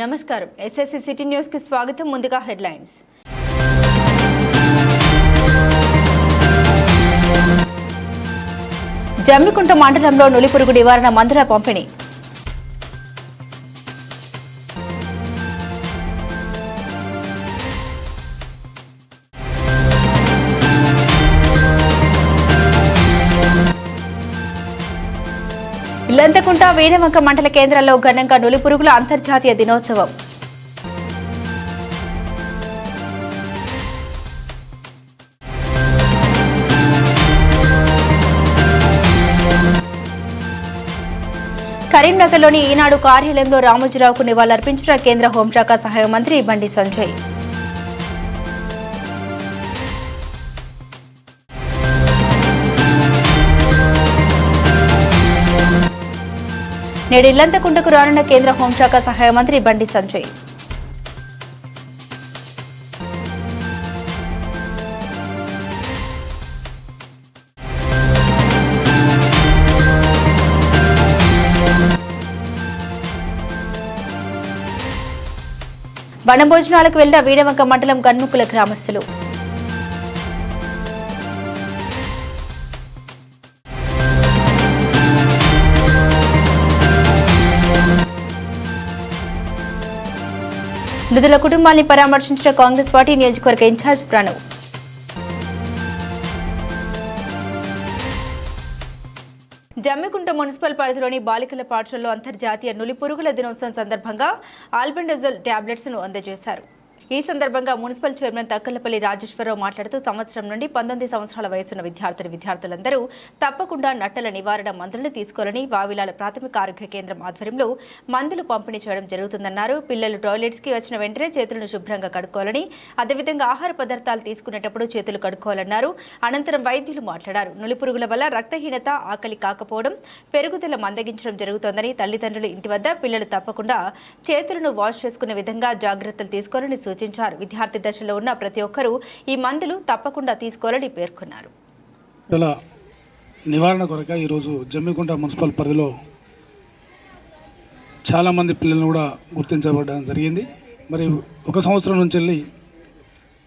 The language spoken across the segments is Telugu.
నమస్కారం ఎస్ఎస్సి సిటీ న్యూస్ కి స్వాగతం. ముందుగా హెడ్లైన్స్. జమ్మికుంట మండలంలో నులిపురుగు నివారణ మందుల పంపిణీ. ఇల్లంతకుంట వేణవంక మండల కేంద్రంలో ఘనంగా నులిపురుగుల అంతర్జాతీయ దినోత్సవం. కరీంనగర్లోని ఈనాడు కార్యాలయంలో రామోజీరావుకు నివాళులర్పించిన కేంద్ర హోంశాఖ సహాయ మంత్రి బండి సంజయ్. నేడు ఇల్లంతకుంటకు రానున్న కేంద్ర హోంశాఖ సహాయ మంత్రి బండి సంజయ్. వనభోజనాలకు వెళ్లిన వీణవంక మండలం గన్ముక్కుల గ్రామస్తులు. మృతుల కుటుంబాన్ని పరామర్శించిన కాంగ్రెస్ పార్టీ నియోజకవర్గ ఇన్ఛార్జ్ ప్రణవ్. జమ్మికుంట మున్సిపల్ పరిధిలోని బాలికల పాఠశాలలో అంతర్జాతీయ నులిపురుగుల దినోత్సవం సందర్భంగా ఆల్బెండజోల్ టాబ్లెట్స్ ను అందజేశారు. ఈ సందర్భంగా మున్సిపల్ చైర్మన్ తక్కలపల్లి రాజేశ్వరరావు మాట్లాడుతూ సంవత్సరం నుండి 19 సంవత్సరాల వయసున్న విద్యార్థులందరూ తప్పకుండా నట్టల నివారణ మందులను తీసుకోవాలని వావిలాల ప్రాథమిక ఆరోగ్య కేంద్రం ఆధ్వర్యంలో మందులు పంపిణీ చేయడం జరుగుతుందన్నారు. పిల్లలు టాయిలెట్స్ కి వచ్చిన వెంటనే చేతులను శుభ్రంగా కడుక్కోవాలని, అదేవిధంగా ఆహార పదార్థాలు తీసుకునేటప్పుడు చేతులు కడుక్కోవాలన్నారు. అనంతరం వైద్యులు మాట్లాడారు. నులిపురుగుల వల్ల రక్తహీనత, ఆకలి కాకపోవడం, పెరుగుదల మందగించడం జరుగుతోందని, తల్లిదండ్రులు ఇంటి వద్ద పిల్లలు తప్పకుండా చేతులను వాష్ చేసుకునే విధంగా జాగ్రత్తలు తీసుకోవాలని సూచించారు. విద్యార్థి దశలో ఉన్న ప్రతి ఒక్కరూ ఈ మందులు తప్పకుండా తీసుకోవాలని పేర్కొన్నారు. నివారణ కొరక ఈరోజు జమ్మికుంట మున్సిపల్ పరిధిలో చాలామంది పిల్లలను కూడా గుర్తించబడడం జరిగింది. మరి 1 సంవత్సరం నుంచి వెళ్ళి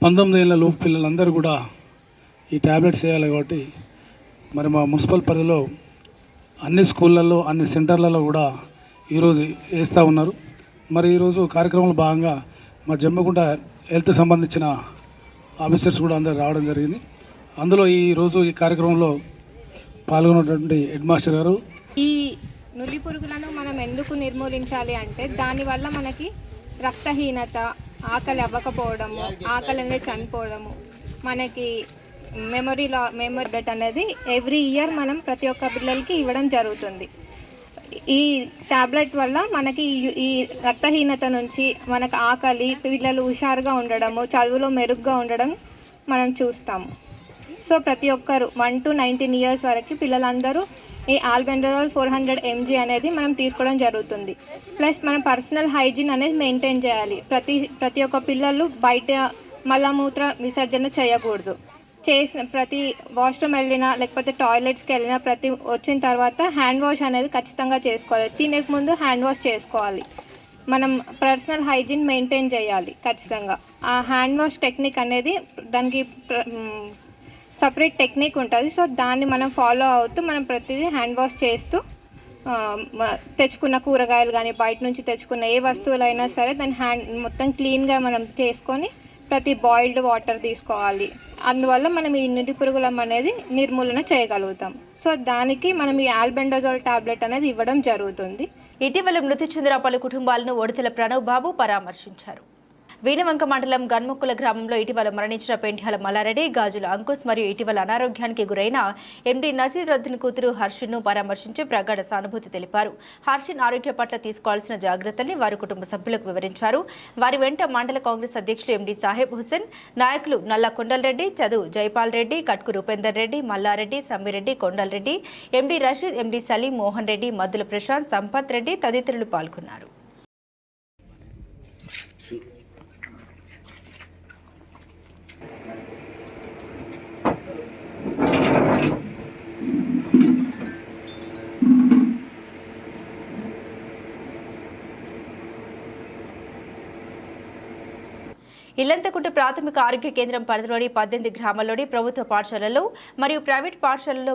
19 ఏళ్ళ లోపు పిల్లలందరూ కూడా ఈ ట్యాబ్లెట్స్ వేయాలి. కాబట్టి మరి మా మున్సిపల్ పరిధిలో అన్ని స్కూళ్ళల్లో, అన్ని సెంటర్లలో కూడా ఈరోజు వేస్తూ ఉన్నారు. మరి ఈరోజు కార్యక్రమంలో భాగంగా మా జమ్మికుంట హెల్త్ సంబంధించిన ఆఫీసర్స్ కూడా అందరూ రావడం జరిగింది. అందులో ఈరోజు ఈ కార్యక్రమంలో పాల్గొన్నటువంటి హెడ్ మాస్టర్ గారు, ఈ నులి పురుగులను మనం ఎందుకు నిర్మూలించాలి అంటే దానివల్ల మనకి రక్తహీనత, ఆకలి అవ్వకపోవడము, ఆకలి అనేది చనిపోవడము, మనకి మెమరీ అనేది ఎవ్రీ ఇయర్ మనం ప్రతి ఒక్క పిల్లలకి ఇవ్వడం జరుగుతుంది. ఈ టాబ్లెట్ వల్ల మనకి ఈ రక్తహీనత నుంచి మనకు ఆకలి, పిల్లలు హుషారుగా ఉండడము, చదువులో మెరుగ్గా ఉండడం మనం చూస్తాము. సో ప్రతి ఒక్కరు 1 to 19 ఇయర్స్ వరకు పిల్లలందరూ ఈ ఆల్బెండజోల్ 400 mg అనేది మనం తీసుకోవడం జరుగుతుంది. ప్లస్ మనం పర్సనల్ హైజీన్ అనేది మెయింటైన్ చేయాలి. ప్రతి ఒక్క పిల్లలు బయట మలమూత్ర విసర్జన చేయకూడదు. చేసిన ప్రతి వాష్రూమ్ వెళ్ళినా, లేకపోతే టాయిలెట్స్కి వెళ్ళినా వచ్చిన తర్వాత హ్యాండ్ వాష్ అనేది ఖచ్చితంగా చేసుకోవాలి. తినక ముందు హ్యాండ్ వాష్ చేసుకోవాలి. మనం పర్సనల్ హైజీన్ మెయింటైన్ చేయాలి ఖచ్చితంగా. ఆ హ్యాండ్ వాష్ టెక్నిక్ అనేది దానికి సపరేట్ టెక్నిక్ ఉంటుంది. సో దాన్ని మనం ఫాలో అవుతూ మనం ప్రతిదీ హ్యాండ్ వాష్ చేస్తూ తెచ్చుకున్న కూరగాయలు కానీ, బయట నుంచి తెచ్చుకున్న ఏ వస్తువులైనా సరే దాన్ని మొత్తం క్లీన్గా మనం చేసుకొని ప్రతి బాయిల్డ్ వాటర్ తీసుకోవాలి. అందువల్ల మనం ఈ నులి పురుగులం అనేది నిర్మూలన చేయగలుగుతాం. సో దానికి మనం ఈ ఆల్బెండజోల్ టాబ్లెట్ అనేది ఇవ్వడం జరుగుతుంది. ఇటీవల మృతి చెందిన పలు కుటుంబాలను ఒడితెల ప్రణవ్ బాబు పరామర్శించారు. వీణవంక మండలం గన్ముక్కుల గ్రామంలో ఇటీవల మరణించిన పెంట్యాల మల్లారెడ్డి, గాజుల అంకుశ్ మరియు ఇటీవల అనారోగ్యానికి గురైన ఎండి నసీరుద్దీన్ కూతురు హర్షిన్ను పరామర్శించి ప్రగాఢ సానుభూతి తెలిపారు. హర్షిన్ ఆరోగ్య పట్ల తీసుకోవాల్సిన జాగ్రత్తల్ని వారి కుటుంబ సభ్యులకు వివరించారు. వారి వెంట మండల కాంగ్రెస్ అధ్యక్షులు ఎండి సాహెబ్ హుసేన్, నాయకులు నల్ల కొండలరెడ్డి, చదువు జైపాల్ రెడ్డి, కట్కు రూపేందర్ రెడ్డి, మల్లారెడ్డి, సమ్మిరెడ్డి, కొండలరెడ్డి, ఎండి రషీద్, ఎండి సలీం, మోహన్ రెడ్డి, మద్దుల ప్రశాంత్, సంపత్ రెడ్డి తదితరులు పాల్గొన్నారు. ఇల్లంతకుంట ప్రాథమిక ఆరోగ్య కేంద్రం పరిధిలోని 18 గ్రామాల్లోని ప్రభుత్వ పాఠశాలల్లో మరియు ప్రైవేట్ పాఠశాలల్లో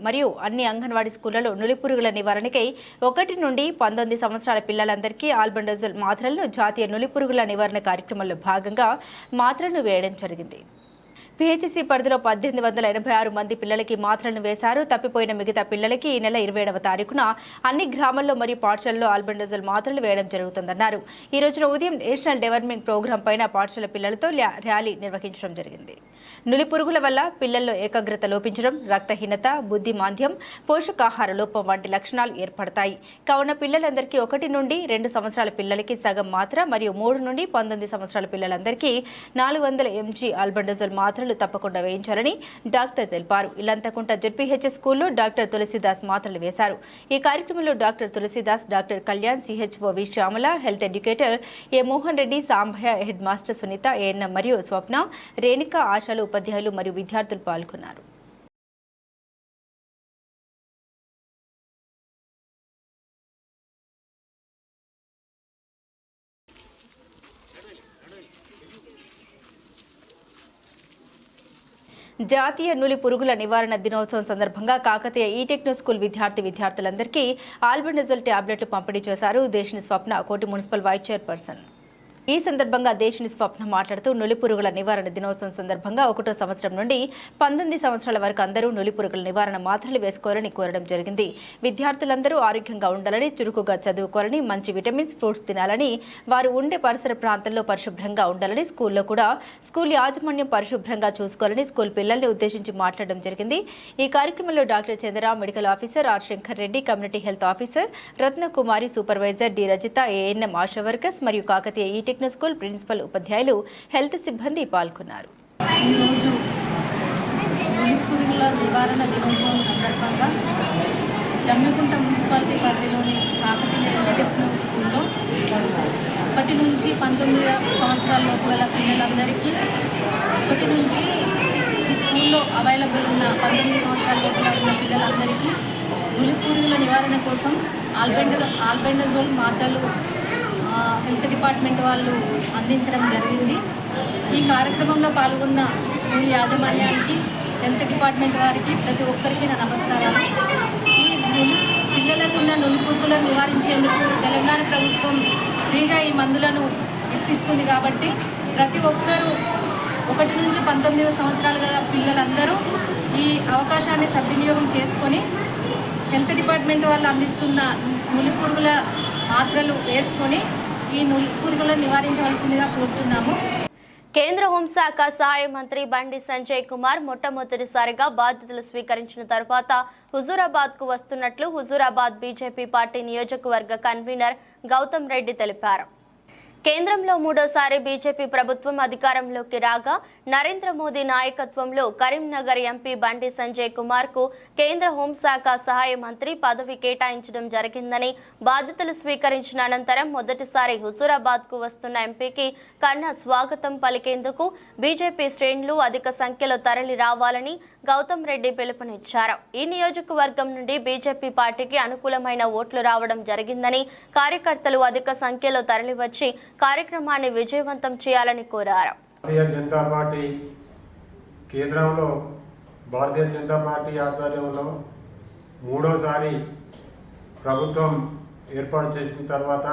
మరియు అన్ని అంగన్వాడీ స్కూళ్లలో నులిపురుగుల నివారణకై 1 నుండి 19 సంవత్సరాల పిల్లలందరికీ ఆల్బెండజోల్ మాత్రలను జాతీయ నులిపురుగుల నివారణ కార్యక్రమంలో భాగంగా మాత్రలను వేయడం జరిగింది. పిహెచ్సి పరిధిలో 1886 మంది పిల్లలకి మాత్రలను వేశారు. తప్పిపోయిన మిగతా పిల్లలకి ఈ నెల 27వ తారీఖున అన్ని గ్రామాల్లో మరియు పాఠశాలలో ఆల్బెండజోల్ మాత్రలు వేయడం జరుగుతుందన్నారు. ఈ రోజున ఉదయం నేషనల్ డెవలప్మెంట్ ప్రోగ్రాం పైన పాఠశాల పిల్లలతో ర్యాలీ నిర్వహించడం జరిగింది. నులి పురుగుల వల్ల పిల్లల్లో ఏకాగ్రత లోపించడం, రక్తహీనత, బుద్ధి మాంద్యం, పోషకాహార లోపం వంటి లక్షణాలు ఏర్పడతాయి. కావున పిల్లలందరికీ 1 నుండి 2 సంవత్సరాల పిల్లలకి సగం మాత్ర మరియు 3 నుండి 19 సంవత్సరాల పిల్లలందరికీ 400 mg ఆల్బెండజోల్ మాత్రలు తప్పకుండా వేయించాలని డాక్టర్ తెలిపారు. ఇల్లంతకుంట జెడ్పీహెచ్ఎస్ స్కూల్లో డాక్టర్ తులసిదాస్ మాత్రలు వేశారు. ఈ కార్యక్రమంలో doctor Tulasidas, doctor Kalyan, CHO V Shyamala, health educator A Mohan Reddy, Sambhaiah, head master Sunitha, ANM మరియు స్వప్న, రేణిక, ఆశాలు, ఉపాధ్యాయులు మరియు విద్యార్థులు పాల్గొన్నారు. జాతీయ నులి పురుగుల నివారణ దినోత్సవం సందర్భంగా కాకతీయ ఈ-టెక్నో స్కూల్ విద్యార్థులందరికీ ఆల్బెండజోల్ టాబ్లెట్లు పంపిణీ చేశారు. దేశిని స్వప్న, కోటి మున్సిపల్ వైస్ చైర్పర్సన్. ఈ సందర్భంగా దేశిని స్వప్న మాట్లాడుతూ నులిపురుగుల నివారణ దినోత్సవం సందర్భంగా 1వ సంవత్సరం నుండి 19 సంవత్సరాల వరకు అందరూ నులిపురుగుల నివారణ మాత్రలు వేసుకోవాలని కోరడం జరిగింది. విద్యార్థులందరూ ఆరోగ్యంగా ఉండాలని, చురుకుగా చదువుకోవాలని, మంచి విటమిన్స్, ఫ్రూట్స్ తినాలని, వారు ఉండే పరిసర ప్రాంతాల్లో పరిశుభ్రంగా ఉండాలని, స్కూల్లో కూడా స్కూల్ యాజమాన్యం పరిశుభ్రంగా చూసుకోవాలని స్కూల్ పిల్లల్ని ఉద్దేశించి మాట్లాడడం జరిగింది. ఈ కార్యక్రమంలో doctor Chandra, medical officer R Shankar Reddy, community health officer Ratnakumari, supervisor D Rajitha, ANM Asha workers మరియు కాకతీయ ఈ-టెక్నో స్కూల్ ప్రిన్సిపల్, ఉపాధ్యాయులు, హెల్త్ సిబ్బంది పాల్గొన్నారు. ఈరోజు నులిపురుగుల నివారణ దినోత్సవం సందర్భంగా జమ్మికుంట మున్సిపాలిటీ పరిధిలోని కాకతీయ ఈ-టెక్నో స్కూల్లో 1 నుంచి 19 సంవత్సరాల లోపు గల పిల్లలందరికీ 1 నుంచి ఈ స్కూల్లో అవైలబుల్ ఉన్న 19 సంవత్సరాల లోపల ఉన్న పిల్లలందరికీ నులిపురుగుల నివారణ కోసం ఆల్బెండజోల్ మాత్రలు హెల్త్ డిపార్ట్మెంట్ వాళ్ళు అందించడం జరిగింది. ఈ కార్యక్రమంలో పాల్గొన్న స్కూల్ యాజమాన్యానికి, హెల్త్ డిపార్ట్మెంట్ వారికి, ప్రతి ఒక్కరికి నా నమస్కారాలు. ఈ పిల్లలకున్న నులిపురుగులను నివారించేందుకు తెలంగాణ ప్రభుత్వం ఫ్రీగా ఈ మందులను ఇప్పిస్తుంది కాబట్టి ప్రతి ఒక్కరూ 1 నుంచి 19 సంవత్సరాల గల పిల్లలందరూ ఈ అవకాశాన్ని సద్వినియోగం చేసుకొని హెల్త్ డిపార్ట్మెంట్ వాళ్ళు అందిస్తున్న నులిపురుగుల మాత్రలు వేసుకొని ఈ నులిపురుగులను నివారించవలసిందిగా కోరుతున్నాము. కేంద్ర హోంశాఖ సహాయ మంత్రి బండి సంజయ్ కుమార్ మొట్టమొదటిసారిగా బాధ్యతలు స్వీకరించిన తర్వాత హుజూరాబాద్కు వస్తున్నట్లు హుజూరాబాద్ బీజేపీ పార్టీ నియోజకవర్గ కన్వీనర్ గౌతమ్ రెడ్డి తెలిపారు. కేంద్రంలో 3వసారి బీజేపీ ప్రభుత్వం అధికారంలోకి రాగా నరేంద్ర మోదీ నాయకత్వంలో కరీంనగర్ ఎంపీ బండి సంజయ్ కుమార్ కు కేంద్ర హోంశాఖ సహాయ మంత్రి పదవి కేటాయించడం జరిగిందని, బాధ్యతలు స్వీకరించిన అనంతరం మొదటిసారి హుజూరాబాద్ కు వస్తున్న ఎంపీకి కన్నా స్వాగతం పలికేందుకు బీజేపీ శ్రేణులు అధిక సంఖ్యలో తరలి రావాలని గౌతమ్ రెడ్డి పిలుపునిచ్చారు. ఈ నియోజకవర్గం నుండి బీజేపీ పార్టీకి అనుకూలమైన ఓట్లు రావడం జరిగిందని, కార్యకర్తలు అధిక సంఖ్యలో తరలివచ్చి కార్యక్రమాన్ని విజయవంతం చేయాలని కోరారు. భారతీయ జనతా పార్టీ కేంద్రంలో భారతీయ జనతా పార్టీ ఆధ్వర్యంలో 3వసారి ప్రభుత్వం ఏర్పాటు చేసిన తర్వాత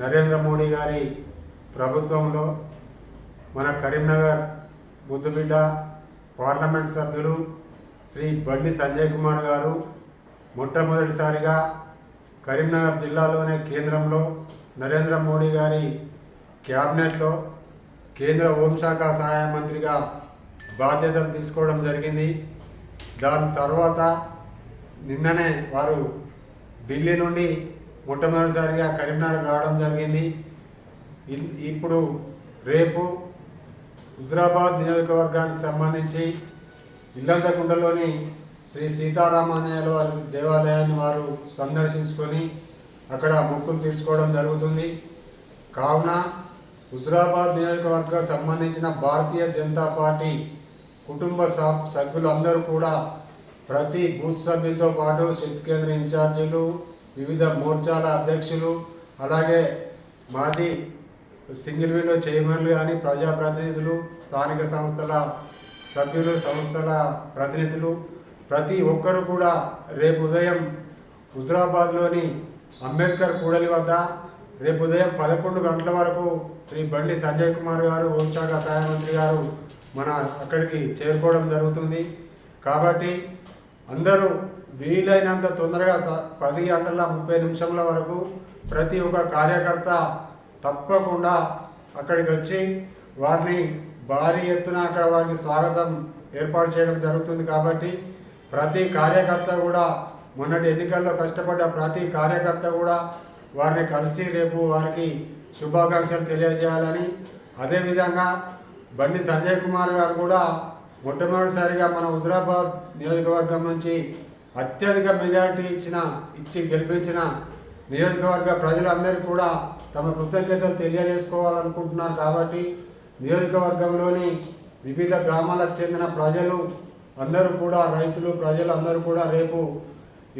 నరేంద్ర మోడీ గారి ప్రభుత్వంలో మన కరీంనగర్ ముద్దుబిడ్డ పార్లమెంట్ సభ్యులు శ్రీ బండి సంజయ్ కుమార్ గారు మొట్టమొదటిసారిగా కరీంనగర్ జిల్లాలోనే కేంద్రంలో నరేంద్ర మోడీ గారి క్యాబినెట్లో కేంద్ర హోంశాఖ సహాయ మంత్రిగా బాధ్యతలు తీసుకోవడం జరిగింది. దాని తర్వాత నిన్ననే వారు ఢిల్లీ నుండి మొట్టమొదటిసారిగా కరీంనగర్ రావడం జరిగింది. ఇప్పుడు రేపు హుజూరాబాద్ నియోజకవర్గానికి సంబంధించి ఇల్లంతకుంటలోని శ్రీ సీతారామాంజనేయుల వారి దేవాలయాన్ని వారు సందర్శించుకొని అక్కడ మొక్కులు తీర్చుకోవడం జరుగుతుంది. కావున హుజూరాబాద్ నియోజకవర్గం సంబంధించిన భారతీయ జనతా పార్టీ కుటుంబ సభ్యులందరూ కూడా ప్రతి బూత్ సభ్యులతో పాటు శక్తి కేంద్ర ఇన్ఛార్జీలు, వివిధ మోర్చాల అధ్యక్షులు, అలాగే మాజీ సింగిల్ విండో చైర్మన్లు కానీ ప్రజాప్రతినిధులు, స్థానిక సంస్థల సభ్యులు, సంస్థల ప్రతినిధులు ప్రతి ఒక్కరు కూడా రేపు ఉదయం హుజురాబాద్లోని అంబేద్కర్ కూడలి వద్ద రేపు ఉదయం 11 గంటల వరకు శ్రీ బండి సంజయ్ కుమార్ గారు, హోంశాఖ సహాయ మంత్రి గారు అక్కడికి చేరుకోవడం జరుగుతుంది. కాబట్టి అందరూ వీలైనంత తొందరగా 10:30 వరకు ప్రతి ఒక్క కార్యకర్త తప్పకుండా అక్కడికి వచ్చి వారిని భారీ ఎత్తున అక్కడ వారికి స్వాగతం ఏర్పాటు చేయడం జరుగుతుంది. కాబట్టి ప్రతి కార్యకర్త కూడా మొన్నటి ఎన్నికల్లో కష్టపడ్డ ప్రతి కార్యకర్త కూడా వారిని కలిసి రేపు వారికి శుభాకాంక్షలు తెలియజేయాలని, అదేవిధంగా బండి సంజయ్ కుమార్ గారు కూడా మొట్టమొదటిసారిగా మన హుజురాబాద్ నియోజకవర్గం నుంచి అత్యధిక మెజారిటీ ఇచ్చి గెలిపించిన నియోజకవర్గ ప్రజలందరికీ కూడా తమ కృతజ్ఞతలు తెలియజేసుకోవాలనుకుంటున్నారు. కాబట్టి నియోజకవర్గంలోని వివిధ గ్రామాలకు చెందిన ప్రజలు అందరూ కూడా, రైతులు, ప్రజలు అందరూ కూడా రేపు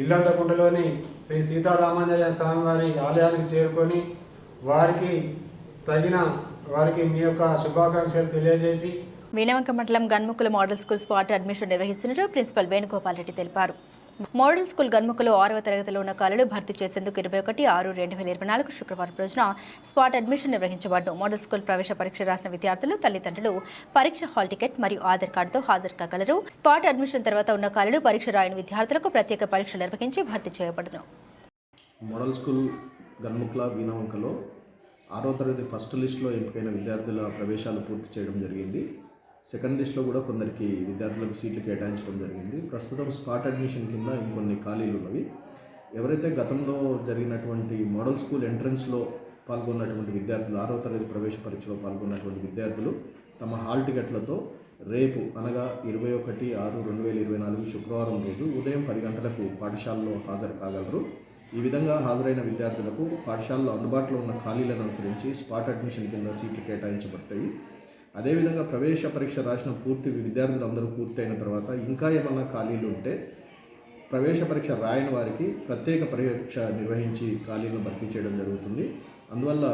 ఇల్లంతకుంటలోని శ్రీ సీతారామాంజనేయ స్వామి వారి ఆలయానికి చేరుకొని వారికి మీ యొక్క శుభాకాంక్షలు తెలియజేసి వీణవంక మండలం Ganmukula model school spot admission నిర్వహిస్తున్నట్టు ప్రిన్సిపల్ వేణుగోపాల్ రెడ్డి తెలిపారు. మోడల్ స్కూల్ గన్ముకులో 6వ తరగతిలో ఉన్న ఖాళీలు భర్తీ చేసేందుకు 21/6/2024 శుక్రవారం రోజున స్పాట్ అడ్మిషన్ నిర్వహించబడ్డారు. మోడల్ స్కూల్ ప్రవేశ పరీక్ష రాసిన విద్యార్థులు, తల్లిదండ్రులు పరీక్ష హాల్ టికెట్ మరియు ఆధార్ కార్డుతో హాజరు కాగలరు. స్పాట్ అడ్మిషన్ తర్వాత ఉన్న ఖాళీలు పరీక్ష రాయని విద్యార్థులకు ప్రత్యేక పరీక్షలు నిర్వహించి భర్తీ చేయబడును. మోడల్ స్కూల్ గన్ముక్ల వీణవంకలో 6వ తరగతి ఫస్ట్ లిస్టులో ఎంపికైన విద్యార్థుల ప్రవేశాలు పూర్తి చేయడం జరిగింది. సెకండ్ లిస్ట్లో కూడా కొందరికి విద్యార్థులకు సీట్లు కేటాయించడం జరిగింది. ప్రస్తుతం స్పాట్ అడ్మిషన్ కింద ఇంకొన్ని ఖాళీలు ఉన్నవి. ఎవరైతే గతంలో జరిగినటువంటి మోడల్ స్కూల్ ఎంట్రన్స్లో పాల్గొన్నటువంటి విద్యార్థులు, 6వ తరగతి ప్రవేశ పరీక్షలో పాల్గొన్నటువంటి విద్యార్థులు తమ హాల్ టికెట్లతో రేపు అనగా 21/6/2024 శుక్రవారం రోజు ఉదయం 10 గంటలకు పాఠశాలలో హాజరు కాగలరు. ఈ విధంగా హాజరైన విద్యార్థులకు పాఠశాలలో అందుబాటులో ఉన్న ఖాళీలను అనుసరించి స్పాట్ అడ్మిషన్ కింద సీట్లు కేటాయించబడతాయి. అదేవిధంగా ప్రవేశ పరీక్ష రాసిన విద్యార్థులందరూ పూర్తయిన తర్వాత ఇంకా ఏమన్నా ఖాళీలు ఉంటే ప్రవేశ పరీక్ష రాయని వారికి ప్రత్యేక పరీక్ష నిర్వహించి ఖాళీలను భర్తీ చేయడం జరుగుతుంది. అందువల్ల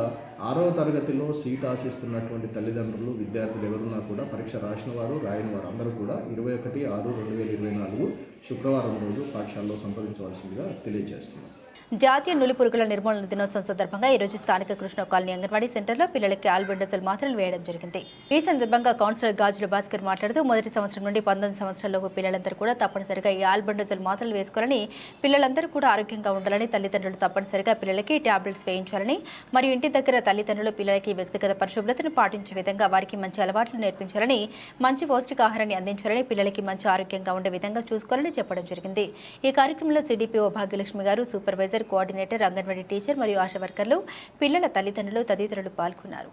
6వ తరగతిలో సీట్ ఆశిస్తున్నటువంటి తల్లిదండ్రులు, విద్యార్థులు ఎవరున్నా కూడా పరీక్ష రాసిన వారు, రాయని వారు అందరూ కూడా 21/6/2024 శుక్రవారం రోజు పాఠశాలలో సంప్రదించవలసిందిగా తెలియజేస్తున్నాం. జాతీయ నులిపురుగుల నిర్మూలన దినోత్సవం సందర్భంగా ఈరోజు స్థానిక కృష్ణ కాలనీ అంగన్వాడీ సెంటర్లో పిల్లలకి ఆల్బెండజోల్ మాత్రలు వేయడం జరిగింది. ఈ సందర్భంగా కౌన్సిలర్ గాజుల భాస్కర్ మాట్లాడుతూ మొదటి సంవత్సరం నుండి 19 సంవత్సరాలలోపు పిల్లలందరూ కూడా తప్పనిసరిగా ఈ ఆల్బెండజోల్ మాత్రలు వేసుకోవాలని, పిల్లలందరూ కూడా ఆరోగ్యంగా ఉండాలని, తల్లిదండ్రులు తప్పనిసరిగా పిల్లలకి టాబ్లెట్స్ వేయించాలని మరియు ఇంటి దగ్గర తల్లిదండ్రులు పిల్లలకి వ్యక్తిగత పరిశుభ్రతను పాటించే విధంగా వారికి మంచి అలవాట్లు నేర్పించాలని, మంచి పౌష్టికాహారాన్ని అందించాలని, పిల్లలకి మంచి ఆరోగ్యంగా ఉండే విధంగా చూసుకోవాలని చెప్పడం జరిగింది. ఈ కార్యక్రమంలో సిడిపిఓ భాగ్యలక్ష్మి గారు, సూపర్వైజర్, కోఆర్డినేటర్, అంగన్వాడీ టీచర్ మరియు ఆశా వర్కర్లు, పిల్లల తల్లిదండ్రులు తదితరులు పాల్గొన్నారు.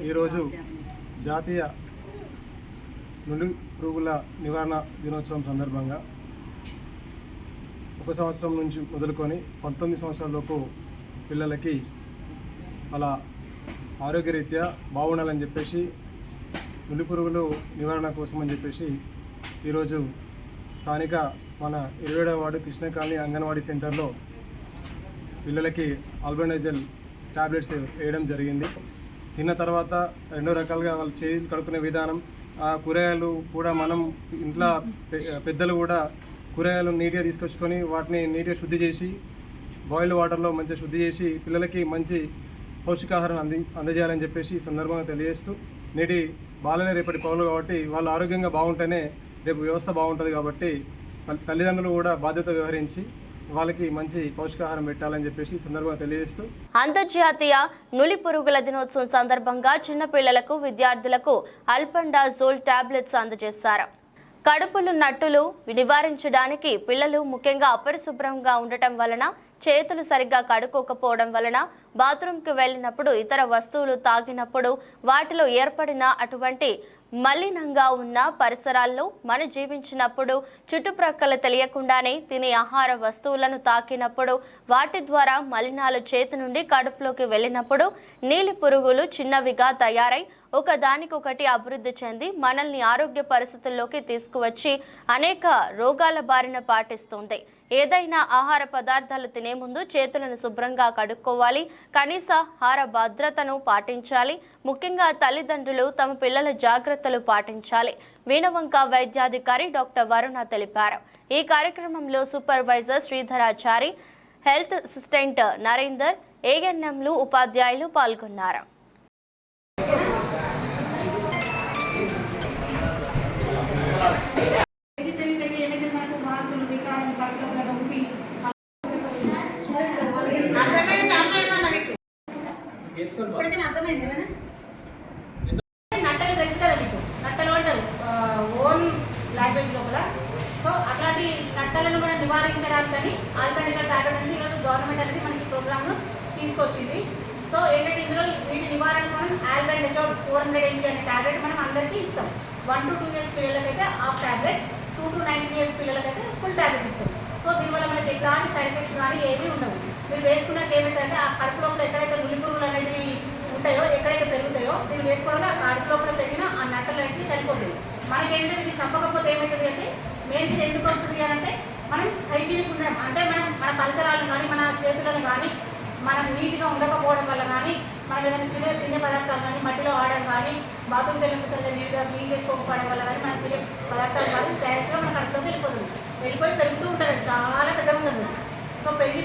ఈరోజు జాతీయ నులి పురుగుల నివారణ దినోత్సవం సందర్భంగా 1 సంవత్సరం నుంచి మొదలుకొని 19 సంవత్సరాలలోపు పిల్లలకి అలా ఆరోగ్యరీత్యా బాగుండాలని చెప్పేసి నులి పురుగులు నివారణ కోసం అని చెప్పేసి ఈరోజు స్థానిక మన 27వ వార్డు కృష్ణ కాలనీ అంగన్వాడీ సెంటర్లో పిల్లలకి ఆల్బెండజోల్ టాబ్లెట్స్ వేయడం జరిగింది. తిన్న తర్వాత 2 రకాలుగా వాళ్ళు చేతులు కడుక్కునే విధానం, ఆ కూరగాయలు కూడా మనం ఇంట్లో పెద్దలు కూడా కూరగాయలు నీట్గా తీసుకొచ్చుకొని వాటిని నీట్గా శుద్ధి చేసి బాయిల్డ్ వాటర్లో మంచిగా శుద్ధి చేసి పిల్లలకి మంచి పౌష్టికాహారం అందజేయాలని చెప్పేసి ఈ సందర్భంగా తెలియజేస్తూ, నేటి బాలలే రేపటి పౌరులు కాబట్టి వాళ్ళు ఆరోగ్యంగా బాగుంటేనే రేపు వ్యవస్థ బాగుంటుంది. కాబట్టి తల్లిదండ్రులు కూడా బాధ్యత వ్యవహరించి వాళ్ళకి మంచి పౌష్టికాహారం పెట్టాలని చెప్పేసి సందర్భంగా తెలియజేస్తూ, అంతర్జాతీయ నులి పురుగుల దినోత్సవం సందర్భంగా చిన్నపిల్లలకు, విద్యార్థులకు ఆల్బెండజోల్ టాబ్లెట్స్ అందజేశారు. కడుపులు నట్టులు నివారించడానికి పిల్లలు ముఖ్యంగా అపరిశుభ్రంగా ఉండటం వలన, చేతులు సరిగ్గా కడుక్కోకపోవడం వలన, బాత్రూంకి వెళ్ళినప్పుడు, ఇతర వస్తువులు తాగినప్పుడు వాటిలో ఏర్పడిన అటువంటి మలినంగా ఉన్న పరిసరాల్లో మనం జీవించినప్పుడు, చుట్టుప్రక్కల తెలియకుండానే తినే ఆహార వస్తువులను తాకినప్పుడు, వాటి ద్వారా మలినాలు చేతి నుండి కడుపులోకి వెళ్ళినప్పుడు నీలి పురుగులు చిన్నవిగా తయారై ఒకదానికొకటి అభివృద్ధి చెంది మనల్ని ఆరోగ్య పరిస్థితుల్లోకి తీసుకువచ్చి అనేక రోగాల బారిన పాటిస్తుంది. ఏదైనా ఆహార పదార్థాలు తినే ముందు చేతులను శుభ్రంగా కడుక్కోవాలి. కనీస ఆహార భద్రతను పాటించాలి. ముఖ్యంగా తల్లిదండ్రులు తమ పిల్లల జాగ్రత్తలు పాటించాలి. వీణవంక వైద్యాధికారి డాక్టర్ వరుణ తెలిపారు. ఈ కార్యక్రమంలో సూపర్వైజర్ శ్రీధరాచారి, హెల్త్ అసిస్టెంట్ నరేందర్, ఏఎన్ఎంలు, ఉపాధ్యాయులు పాల్గొన్నారు. నట్టలు తెలుసు కదా మీకు, నట్టలు అంటారు ఓన్ లాంగ్వేజ్ లోపల. సో అట్లాంటి నట్టలను మనం నివారించడానికని ఆల్బెండజోల్ టాబ్లెట్ అనేది ఈరోజు గవర్నమెంట్ అనేది మనకి ప్రోగ్రామ్ను తీసుకొచ్చింది. సో ఏంటంటే ఇందులో వీటి నివారణకు మనం ఆల్బెండజోల్ 400 mg అనే టాబ్లెట్ మనం అందరికీ ఇస్తాం. 1 to 2 years పిల్లలకైతే హాఫ్ టాబ్లెట్, 2 to 19 years పిల్లలకైతే ఫుల్ టాబ్లెట్ ఇస్తాం. సో దీనివల్ల మనకి ఎట్లాంటి సైడ్ ఎఫెక్ట్స్ కానీ ఏమీ ఉండవు. మీరు వేసుకున్నాక ఏమైందంటే ఆ కడుపు లోపల ఎక్కడైతే నులి పురుగులు అనేవి ఉంటాయో, ఎక్కడైతే పెరుగుతాయో, దీన్ని వేసుకోవడం ఆ కడుపు లోపల పెరిగిన ఆ నట్టలు అనేవి చనిపోతాయి. మనకేంటంటే వీటిని చంపకపోతే ఏమవుతుంది అంటే, మెయిన్ ఇది ఎందుకు వస్తుంది అని అంటే, మనం హైజీనిక్ ఉండడం అంటే మన పరిసరాలను కానీ మన చేతులను కానీ మనం నీట్గా ఉండకపోవడం వల్ల కానీ, మనం ఏదైనా తినే పదార్థాలు కానీ మట్టిలో ఆడడం కానీ, బాత్రూమ్కి వెళ్ళినప్పుడు సరిగ్గా నీట్గా క్లీన్ చేసుకోకపోవడం వల్ల కానీ మనం తినే పదార్థాలు కానీ డైరెక్ట్గా మన కడుపులోకి వెళ్ళిపోయి పెరుగుతూ ఉంటుంది. చాలా పెద్దగా ఉంటుంది. సో పెరిగి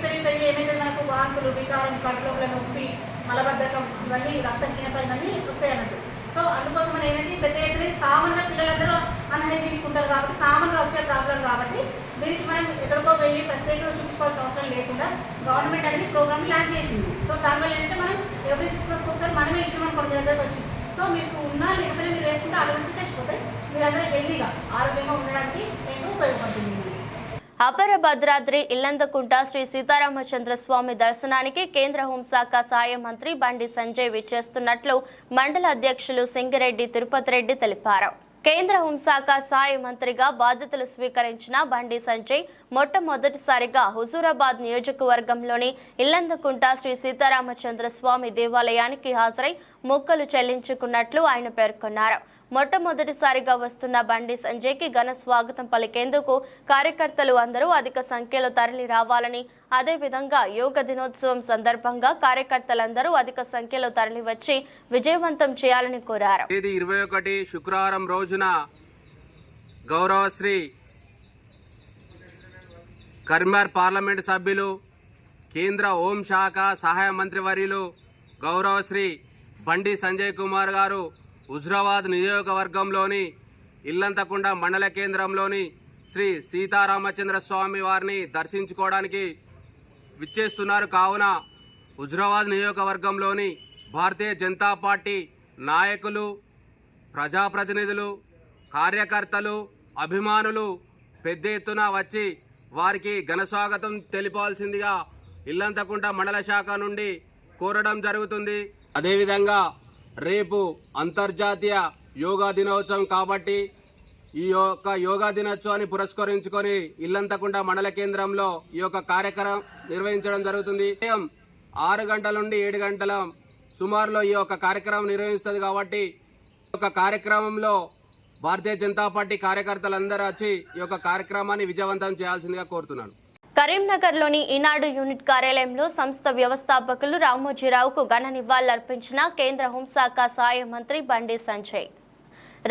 ఏమైతే మనకు వాంతులు, వికారం, కడుపులోపల నొప్పి, మలబద్ధకం, ఇవన్నీ రక్తహీనత ఇవన్నీ వస్తాయి అన్నట్టు. సో అందుకోసం మనం ఏంటంటే పెద్ద ఎత్తున కామన్గా పిల్లలందరూ అన్హైజీనిక్ ఉంటారు కాబట్టి కామన్గా వచ్చే ప్రాబ్లం కాబట్టి దీనికి మనం ఎక్కడికో వెళ్ళి ప్రత్యేకంగా చూపించుకోవాల్సిన అవసరం లేకుండా గవర్నమెంట్ అనేది ప్రోగ్రామ్ లాంచ్ చేసింది. సో దానివల్ల ఏంటంటే మనం ఎవ్రీ 6 months ఒకసారి మనమే ఇచ్చామనుకోండి మీ దగ్గరకు వచ్చి. సో మీకు ఉన్నా లేకపోయినా మీరు వేసుకుంటే ఆటోమేటిక్గా చచ్చిపోతాయి. మీరందరూ హెల్తీగా ఆరోగ్యంగా ఉండడానికి మీకు ఉపయోగపడుతుంది. అపర భద్రాద్రి ఇల్లందకుంట శ్రీ సీతారామచంద్ర స్వామి దర్శనానికి కేంద్ర హోంశాఖ సహాయ మంత్రి బండి సంజయ్ విచ్చేస్తున్నట్లు మండల అధ్యక్షులు సింగిరెడ్డి తిరుపతి రెడ్డి తెలిపారు. కేంద్ర హోంశాఖ సహాయ మంత్రిగా బాధ్యతలు స్వీకరించిన బండి సంజయ్ మొట్టమొదటిసారిగా హుజూరాబాద్ నియోజకవర్గంలోని ఇల్లందకుంట శ్రీ సీతారామచంద్ర స్వామి దేవాలయానికి హాజరై మొక్కలు చెల్లించుకున్నట్లు ఆయన పేర్కొన్నారు. మొట్టమొదటిసారిగా వస్తున్న బండి సంజయ్కి ఘన స్వాగతం పలికేందుకు కార్యకర్తలు అందరూ అధిక సంఖ్యలో తరలి రావాలని, అదేవిధంగా యోగ దినోత్సవం సందర్భంగా కార్యకర్తలందరూ అధిక సంఖ్యలో తరలి వచ్చి విజయవంతం చేయాలని కోరారు. 21 శుక్రవారం రోజున గౌరవశ్రీ కరీంనగర్ పార్లమెంటు సభ్యులు, కేంద్ర హోంశాఖ సహాయ మంత్రి వర్యులు గౌరవశ్రీ బండి సంజయ్ కుమార్ గారు హుజూరాబాద్ నియోజకవర్గంలోని ఇల్లంతకుంట మండల కేంద్రంలోని శ్రీ సీతారామచంద్ర స్వామి వారిని దర్శించుకోవడానికి విచ్చేస్తున్నారు. కావున హుజూరాబాద్ నియోజకవర్గంలోని భారతీయ జనతా పార్టీ నాయకులు, ప్రజాప్రతినిధులు, కార్యకర్తలు, అభిమానులు పెద్ద ఎత్తున వచ్చి వారికి ఘన స్వాగతం తెలిపాల్సిందిగా ఇల్లంతకుంట మండల శాఖ నుండి కోరడం జరుగుతుంది. అదేవిధంగా రేపు అంతర్జాతీయ యోగా దినోత్సవం కాబట్టి ఈ యొక్క యోగా దినోత్సవాన్ని పురస్కరించుకొని ఇల్లంతకుంట మండల కేంద్రంలో ఈ యొక్క కార్యక్రమం నిర్వహించడం జరుగుతుంది. ఉదయం 6 గంటల నుండి 7 గంటల సుమారులో ఈ యొక్క కార్యక్రమం నిర్వహిస్తుంది. కాబట్టి ఈ యొక్క కార్యక్రమంలో భారతీయ జనతా పార్టీ కార్యకర్తలందరూ వచ్చి ఈ యొక్క కార్యక్రమాన్ని విజయవంతం చేయాల్సిందిగా కోరుతున్నాను. కరీంనగర్లోని ఈనాడు యూనిట్ కార్యాలయంలో సంస్థ వ్యవస్థాపకులు రామోజీరావుకు ఘన నివాళులర్పించిన కేంద్ర హోంశాఖ సహాయ మంత్రి బండి సంజయ్.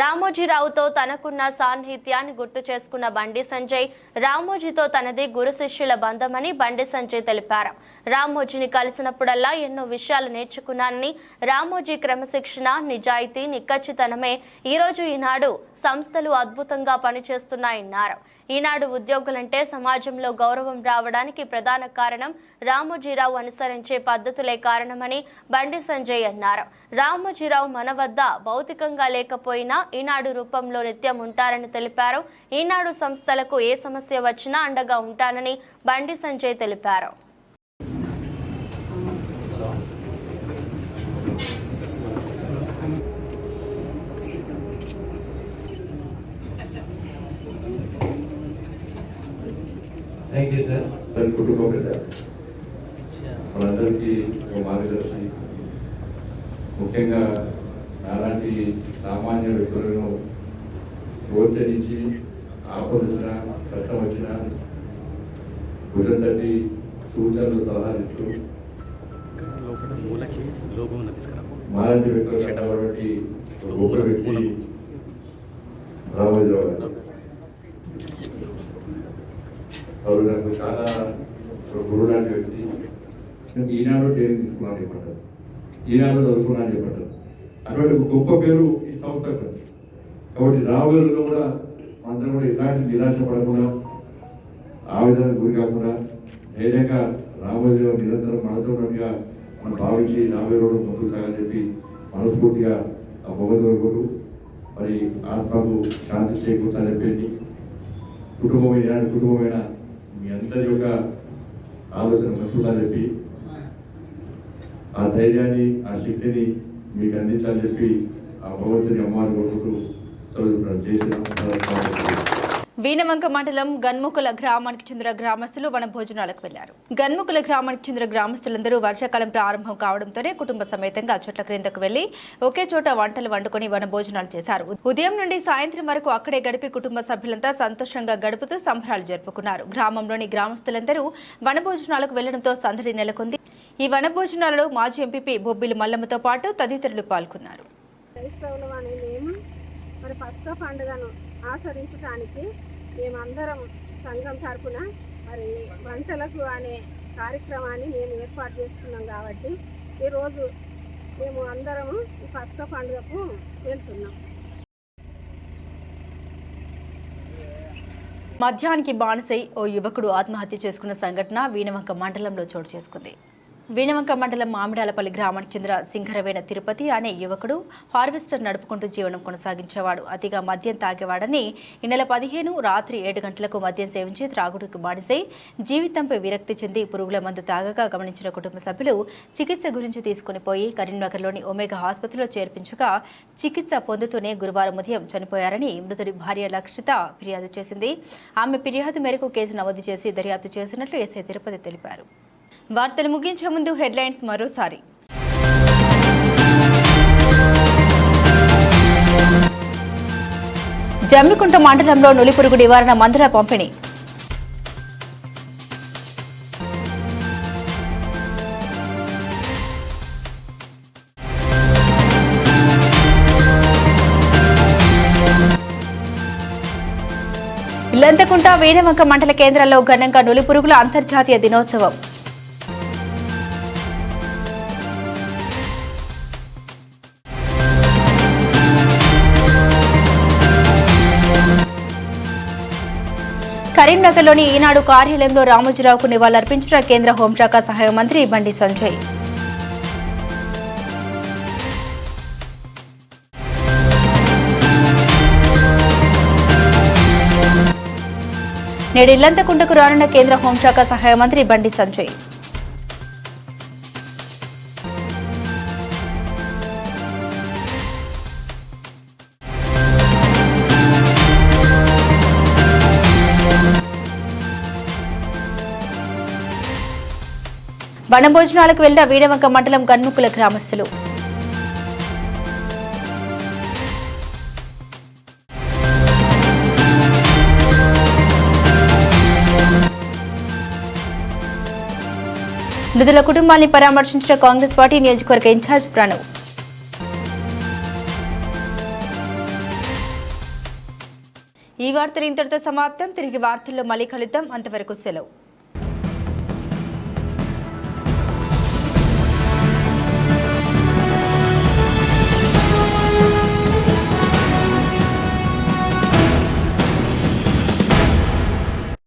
రామోజీరావుతో తనకున్న సాన్నిహిత్యాన్ని గుర్తు చేసుకున్న బండి సంజయ్, రామోజీతో తనది గురు శిష్యుల బంధమని బండి సంజయ్ తెలిపారు. రామోజీని కలిసినప్పుడల్లా ఎన్నో విషయాలు నేర్చుకున్నానని, రామోజీ క్రమశిక్షణ, నిజాయితీ, నిక్కచ్చితనమే ఈరోజు ఈనాడు సంస్థలు అద్భుతంగా పనిచేస్తున్నాయన్నారు. ఈనాడు ఉద్యోగులంటే సమాజంలో గౌరవం రావడానికి ప్రధాన కారణం రామోజీరావు అనుసరించే పద్ధతులే కారణమని బండి సంజయ్ అన్నారు. రామోజీరావు మన వద్ద భౌతికంగా లేకపోయినా ఈనాడు రూపంలో నిత్యం ఉంటారని తెలిపారు. ఈనాడు సంస్థలకు ఏ సమస్య వచ్చినా అండగా ఉంటానని బండి సంజయ్ తెలిపారు. Thank you sir. కుటుంబ పెద్ద వాళ్ళందరికీ ఒక మార్గదర్శి, ముఖ్యంగా అలాంటి సామాన్య వ్యక్తులను ప్రోత్సహించి ఆపద వచ్చినా కష్టం వచ్చినా భుజం తట్టి సూచనలు సలహాలు ఇస్తూ మాలాంటి వ్యక్తులు కట్టబడి గొప్ప వ్యక్తి రామోజీరావు గారు. వారు నాకు చాలా గురువు లాంటి వ్యక్తి. ఈనాడు ట్రైనింగ్ తీసుకున్నాను చెప్పంటారు, ఈనాడు చదువుకున్నాను చెప్పంటారు. అటువంటి గొప్ప పేరు ఈ సంస్థకు. కాబట్టి రాబోయేలో కూడా అందరం కూడా ఇలాంటి నిరాశ పడకుండా, ఆవేదనకు గురి కాకుండా ధైర్యంగా రాబోయేలో నిరంతరం మనతో ఉన్నట్టుగా మనం భావించి రాబోయే రోజు ముందుకు సాగని చెప్పి మనస్ఫూర్తిగా ఆ భగవంతుడు మరి ఆత్మకు శాంతి చేకూర్చాలని చెప్పండి. కుటుంబమైన మీ అందరి యొక్క ఆలోచన మంచుకుంటారని చెప్పి ఆ ధైర్యాన్ని ఆ శక్తిని మీకు అందించాలని చెప్పి ఆ భగవంతుని అమ్మవారి కోరుకుంటూ చదువుతున్నాను. చేసిన వీణవంక మండలం గన్ముకుల గ్రామానికి చెందిన గ్రామస్తులు వనభోజనాలకు వెళ్లారు. గన్ముకుల గ్రామానికి చెందిన గ్రామస్తులందరూ వర్షాకాలం ప్రారంభం కావడంతోనే కుటుంబ సమేతంగా చెట్ల క్రిందకు వెళ్లి ఒకే చోట వంటలు వండుకొని వనభోజనాలు చేశారు. ఉదయం నుండి సాయంత్రం వరకు అక్కడే గడిపి కుటుంబ సభ్యులంతా సంతోషంగా గడుపుతూ సంబరాలు జరుపుకున్నారు. గ్రామంలోని గ్రామస్తులందరూ వనభోజనాలకు వెళ్లడంతో సందడి నెలకొంది. ఈ వనభోజనాలలో మాజీ ఎంపీపీ బొబ్బిలి మల్లమ్మతో పాటు తదితరులు పాల్గొన్నారు. ఆచరించడానికి మేమందరం సంఘం తరపున మరి వంటలకు అనే కార్యక్రమాన్ని మేము ఏర్పాటు చేస్తున్నాం. కాబట్టి ఈరోజు మేము అందరము ఈ పస్క పండుగకు వెళ్తున్నాం. మద్యానికి బానిసై ఓ యువకుడు ఆత్మహత్య చేసుకున్న సంఘటన వీణవంక మండలంలో చోటు చేసుకుంది. వీణవంక మండలం మామిడాలపల్లి గ్రామానికి చెందిన సింగరవేణ తిరుపతి అనే యువకుడు హార్వెస్టర్ నడుపుకుంటూ జీవనం కొనసాగించేవాడు. అతిగా మద్యం తాగేవాడని ఈ నెల 15 రాత్రి 7 గంటలకు మద్యం సేవించి త్రాగుడుకు బానిసై జీవితంపై విరక్తి చెంది పురుగుల మందు తాగగా గమనించిన కుటుంబ సభ్యులు చికిత్స గురించి తీసుకుని పోయి కరీంనగర్లోని ఒమేగా ఆసుపత్రిలో చేర్పించగా చికిత్స పొందుతూనే గురువారం ఉదయం చనిపోయారని మృతుడి భార్య లక్షిత ఫిర్యాదు చేసింది. ఆమె ఫిర్యాదు మేరకు కేసు నమోదు చేసి దర్యాప్తు చేసినట్లు ఎస్ఐ తిరుపతి తెలిపారు. వార్తలు ముగించే ముందు హెడ్లైన్స్ మరోసారి. జమ్మికుంట మండలంలో నులిపురుగు నివారణ మందుల పంపిణీ. ఇల్లంతకుంట వీణవంక మండల కేంద్రంలో ఘనంగా నులిపురుగుల అంతర్జాతీయ దినోత్సవం. కరీంనగర్లోని ఈనాడు కార్యాలయంలో రామోజీరావుకు నివాళులర్పించిన కేంద్ర హోంశాఖ సహాయ మంత్రి బండి సంజయ్. నేడు ఇల్లంతకుంటకు రానున్న కేంద్ర హోంశాఖ సహాయ మంత్రి బండి సంజయ్. వనభోజనాలకు వెళ్లిన వీణవంక మండలం గన్ముకుల గ్రామస్తులు. మృతుల కుటుంబాన్ని పరామర్శించిన కాంగ్రెస్ పార్టీ నియోజకవర్గ ఇన్ఛార్జ్ ప్రణవ్. ఈ వార్తలు ఇంతటితో సమాప్తం. తిరిగి వార్తల్లో మళ్ళీ కలుద్దాం. అంతవరకు సెలవు.